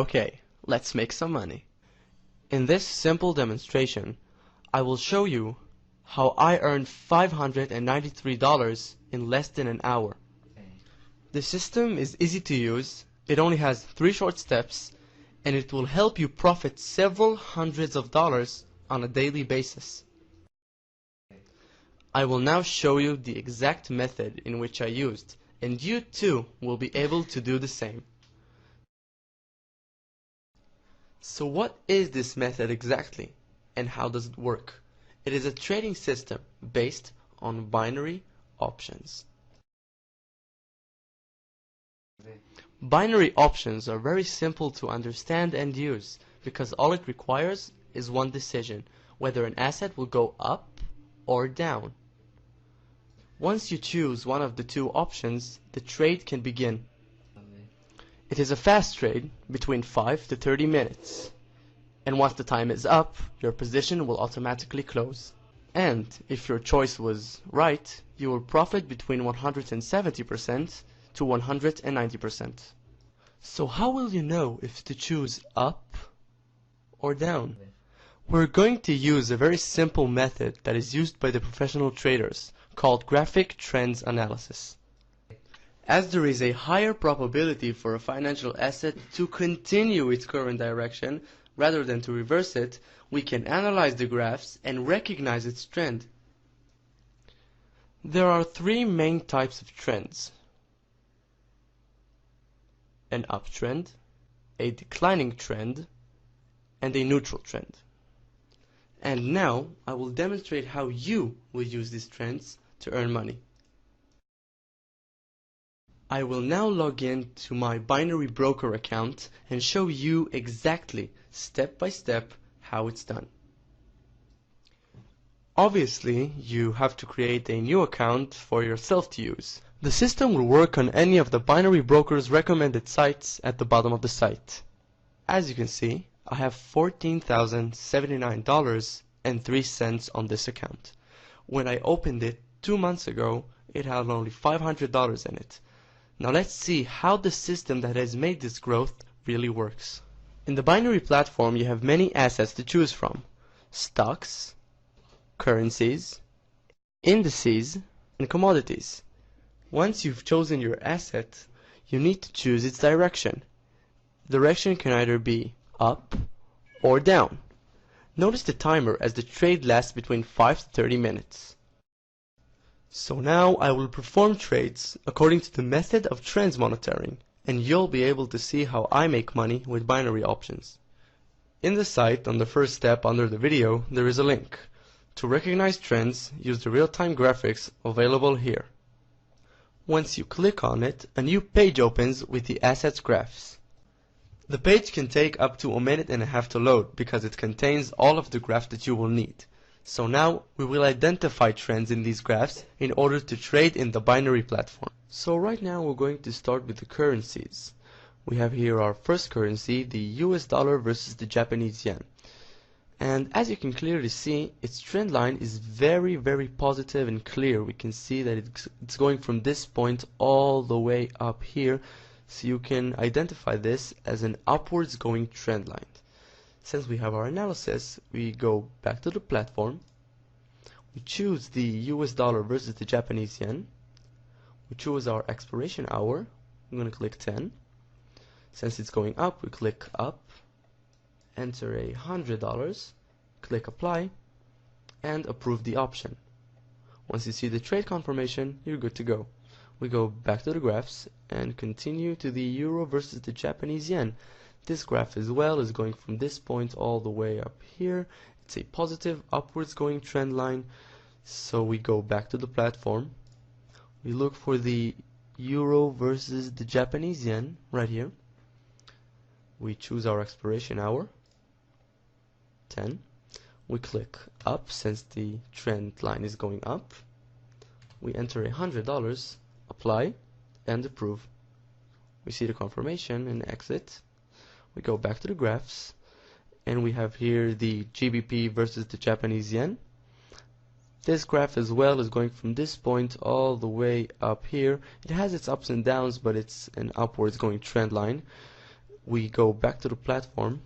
Okay, let's make some money. In this simple demonstration, I will show you how I earned $593 in less than an hour. The system is easy to use, it only has 3 short steps, and it will help you profit several hundreds of dollars on a daily basis. I will now show you the exact method in which I used, and you too will be able to do the same. So what is this method exactly, and how does it work? It is a trading system based on binary options. Binary options are very simple to understand and use because all it requires is one decision, whether an asset will go up or down. Once you choose one of the two options, the trade can begin. It is a fast trade between 5 to 30 minutes. And once the time is up, your position will automatically close. And if your choice was right, you will profit between 170% to 190%. So how will you know if to choose up or down? We're going to use a very simple method that is used by the professional traders called graphic trends analysis. As there is a higher probability for a financial asset to continue its current direction rather than to reverse it, we can analyze the graphs and recognize its trend. There are 3 main types of trends: an uptrend, a declining trend, and a neutral trend. And now I will demonstrate how you will use these trends to earn money. I will now log in to my Binary Broker account and show you exactly, step by step, how it's done. Obviously, you have to create a new account for yourself to use. The system will work on any of the Binary Broker's recommended sites at the bottom of the site. As you can see, I have $14,079.03 on this account. When I opened it 2 months ago, it had only $500 in it. Now let's see how the system that has made this growth really works. In the binary platform, you have many assets to choose from: stocks, currencies, indices, and commodities. Once you've chosen your asset, you need to choose its direction. The direction can either be up or down. Notice the timer as the trade lasts between 5 to 30 minutes. So now I will perform trades according to the method of trends monitoring, and you'll be able to see how I make money with binary options. In the site, on the first step under the video, there is a link. To recognize trends, use the real-time graphics available here. Once you click on it, a new page opens with the assets graphs. The page can take up to 1.5 minutes to load because it contains all of the graphs that you will need. So now we will identify trends in these graphs in order to trade in the binary platform. So right now we're going to start with the currencies. We have here our first currency, the US dollar versus the Japanese yen. And as you can clearly see, its trend line is very, very positive and clear. We can see that it's going from this point all the way up here. So you can identify this as an upwards going trend line. Since we have our analysis, we go back to the platform. We choose the US dollar versus the Japanese yen. We choose our expiration hour. I'm going to click 10. Since it's going up, we click up. Enter $100, click apply, and approve the option. Once you see the trade confirmation, you're good to go. We go back to the graphs and continue to the euro versus the Japanese yen. This graph as well is going from this point all the way up here. It's a positive upwards going trend line. So we go back to the platform. We look for the euro versus the Japanese yen right here. We choose our expiration hour, 10. We click up since the trend line is going up. We enter $100, apply, and approve. We see the confirmation and exit. We go back to the graphs, and we have here the GBP versus the Japanese yen. This graph as well is going from this point all the way up here. It has its ups and downs, but it's an upwards going trend line. we go back to the platform,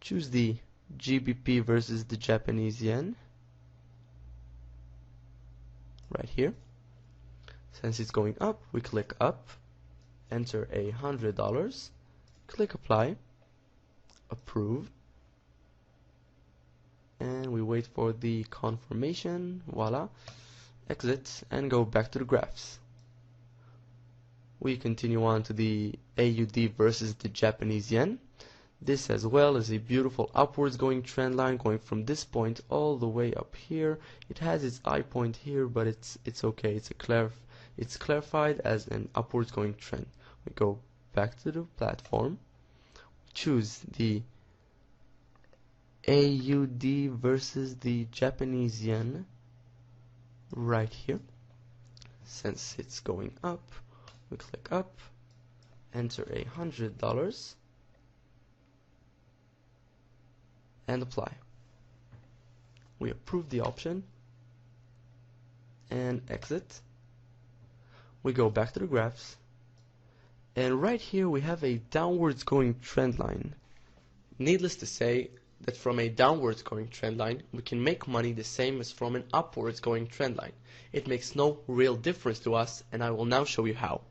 choose the GBP versus the Japanese yen right here. Since it's going up, we click up, enter $100, click apply, approve, and we wait for the confirmation. Voila, exit and go back to the graphs. We continue on to the AUD versus the Japanese yen. This as well is a beautiful upwards going trend line going from this point all the way up here. It has its eye point here, but it's okay. It's clarified as an upwards going trend. We go back to the platform, choose the AUD versus the Japanese yen right here. Since it's going up, we click up, enter $100 and apply. We approve the option and exit. We go back to the graphs, and right here we have a downwards going trend line. Needless to say that from a downwards going trend line we can make money the same as from an upwards going trend line. It makes no real difference to us, and I will now show you how.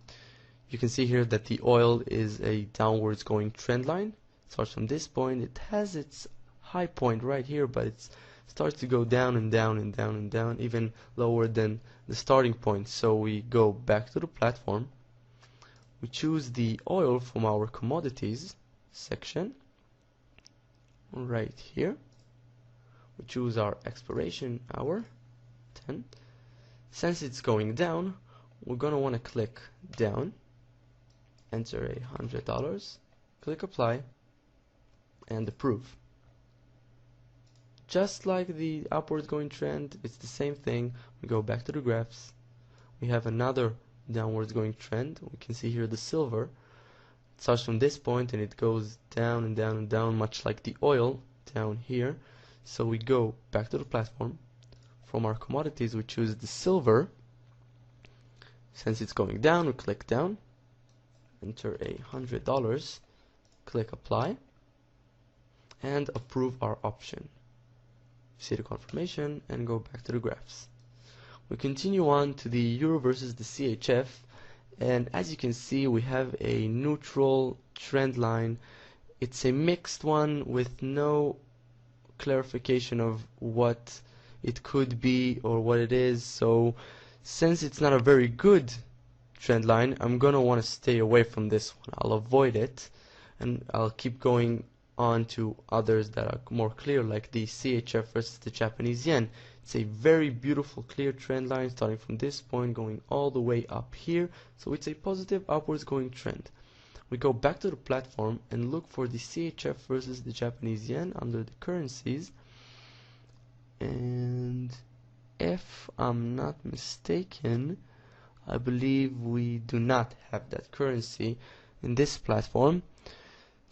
You can see here that the oil is a downwards going trend line. It starts from this point, it has its high point right here, but it starts to go down and down and down and down, even lower than the starting point. So we go back to the platform, we choose the oil from our commodities section right here, we choose our expiration hour 10. Since it's going down, we're gonna want to click down, enter $100, click apply and approve. Just like the upward going trend, it's the same thing. We go back to the graphs, we have another downwards going trend. We can see here the silver. It starts from this point and it goes down and down and down, much like the oil down here. So we go back to the platform. From our commodities we choose the silver. Since it's going down, we click down, enter $100, click apply and approve our option. See the confirmation and go back to the graphs. We continue on to the euro versus the CHF, and as you can see we have a neutral trend line. It's a mixed one with no clarification of what it could be or what it is. So since it's not a very good trend line, I'm gonna want to stay away from this one. I'll avoid it and I'll keep going on to others that are more clear, like the CHF versus the Japanese yen. It's a very beautiful clear trend line starting from this point going all the way up here, so it's a positive upwards going trend. We go back to the platform and look for the CHF versus the Japanese yen under the currencies, and if I'm not mistaken, I believe we do not have that currency in this platform.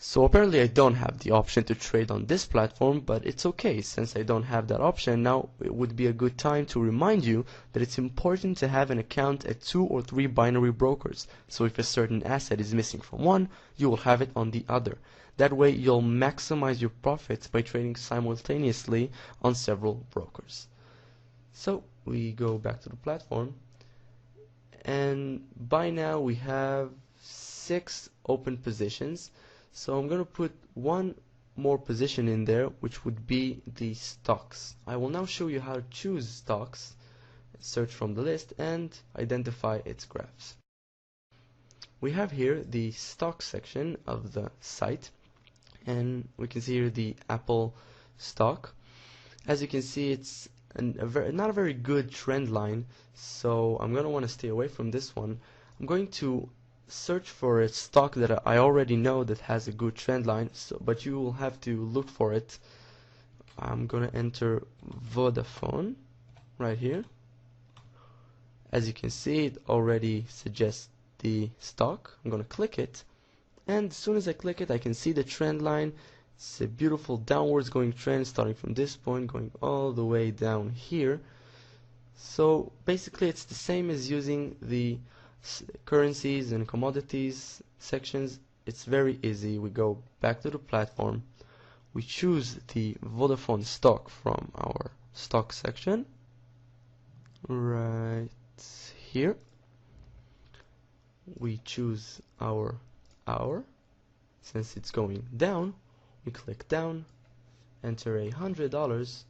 So apparently I don't have the option to trade on this platform, but it's okay. Since I don't have that option, now it would be a good time to remind you that it's important to have an account at 2 or 3 binary brokers. So if a certain asset is missing from one, you will have it on the other. That way you'll maximize your profits by trading simultaneously on several brokers. So we go back to the platform, and by now we have 6 open positions. So I'm going to put one more position in there, which would be the stocks. I will now show you how to choose stocks, search from the list and identify its graphs. We have here the stock section of the site, and we can see here the Apple stock. As you can see, it's not a very good trend line, so I'm going to want to stay away from this one. I'm going to search for a stock that I already know that has a good trend line, but you will have to look for it. I'm gonna enter Vodafone right here. As you can see, it already suggests the stock. I'm gonna click it, and as soon as I click it, I can see the trend line. It's a beautiful downwards going trend starting from this point going all the way down here. So basically it's the same as using the currencies and commodities sections it's very easy. We go back to the platform, we choose the Vodafone stock from our stock section right here. We choose our hour. Since it's going down, we click down, enter $100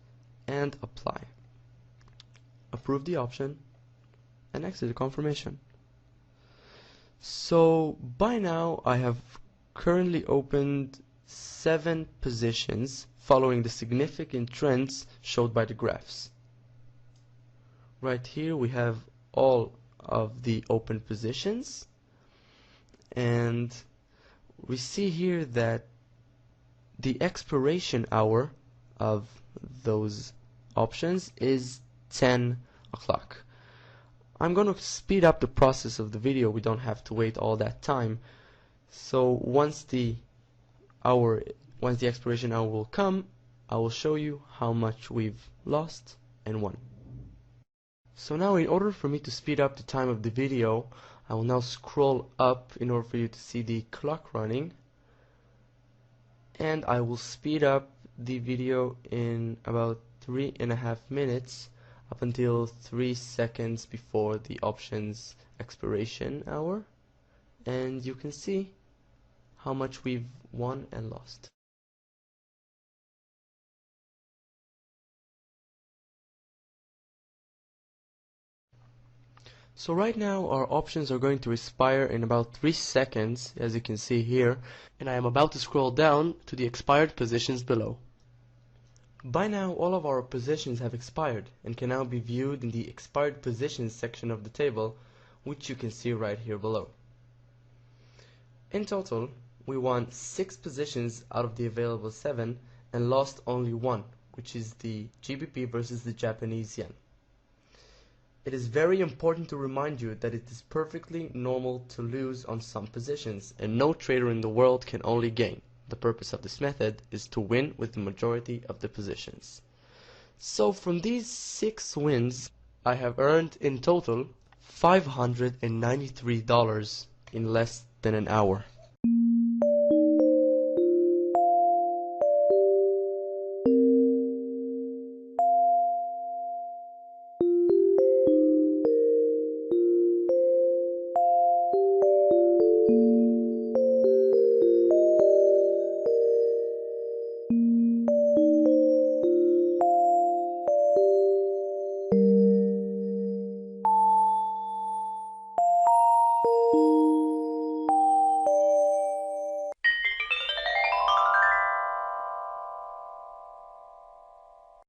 and apply. Approve the option and exit the confirmation. So by now I have currently opened 7 positions following the significant trends showed by the graphs. Right here we have all of the open positions, and we see here that the expiration hour of those options is 10 o'clock. I'm going to speed up the process of the video. We don't have to wait all that time. So once the expiration hour will come, I will show you how much we've lost and won. So now, in order for me to speed up the time of the video, I will now scroll up in order for you to see the clock running, and I will speed up the video in about 3.5 minutes up until 3 seconds before the options expiration hour, and you can see how much we've won and lost. So right now our options are going to expire in about 3 seconds, as you can see here, and I am about to scroll down to the expired positions below. By now all of our positions have expired and can now be viewed in the expired positions section of the table, which you can see right here below. In total, we won 6 positions out of the available 7 and lost only 1, which is the GBP versus the Japanese yen. It is very important to remind you that it is perfectly normal to lose on some positions, and no trader in the world can only gain. The purpose of this method is to win with the majority of the positions. So from these 6 wins, I have earned in total $593 in less than an hour.